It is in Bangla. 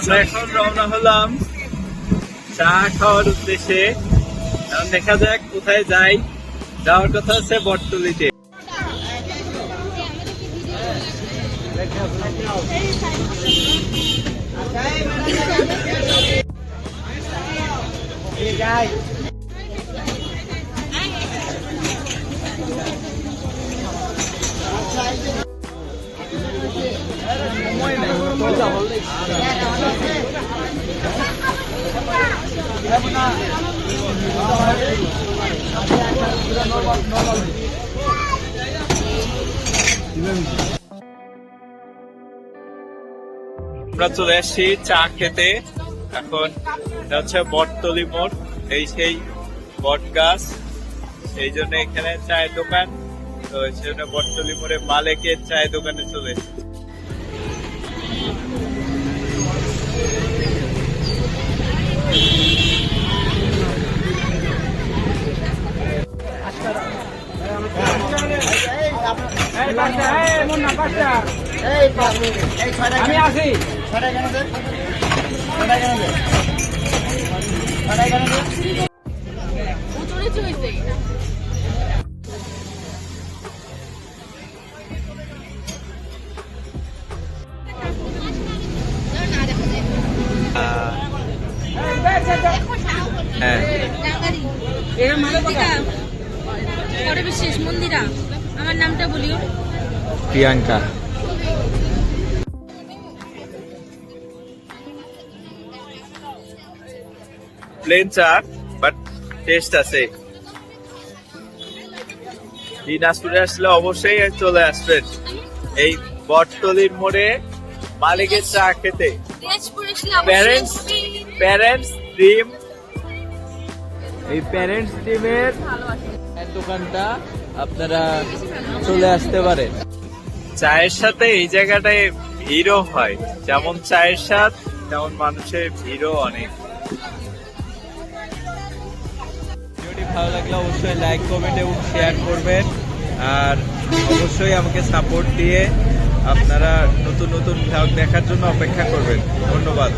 আমরা এখন রওনা হলাম চা খাওয়ার উদ্দেশ্যে। এখন দেখা যাক কোথায় যাই। যাওয়ার কথা হচ্ছে বটতলিতে। আমরা চলে আসছি চা খেতে। এখন এটা হচ্ছে বটতলি মোড়, এই সেই বট গাছ, সেই জন্য এখানে চায়ের দোকান। তো সেই জন্য বটতলি মোড়ে মালিকের চায়ের দোকানে চলে এসেছি। আমি আছি। মন্দিরা, আমার নামটা বলিও। প্রিয়াঙ্কা। প্লেন চা, বাট টেস্ট আছে। দিনাজপুরে আসলে অবশ্যই চলে আসবেন এই বটতলির মোড়ে মালিকের চা খেতে। প্যারেন্টস ড্রিম, এই প্যারেন্টস ড্রিমের দোকানটা আপনারা চলে আসতে পারেন। চায়ের সাথে এই জায়গাটায় ভিড়ও হয়, যেমন চায়ের স্বাদ তেমন মানুষের ভিড়ও অনেক। ভিডিওটি ভালো লাগলে অবশ্যই লাইক, কমেন্ট এবং শেয়ার করবেন। আর অবশ্যই আমাকে সাপোর্ট দিয়ে আপনারা নতুন নতুন ভ্লগ দেখার জন্য অপেক্ষা করবেন। ধন্যবাদ।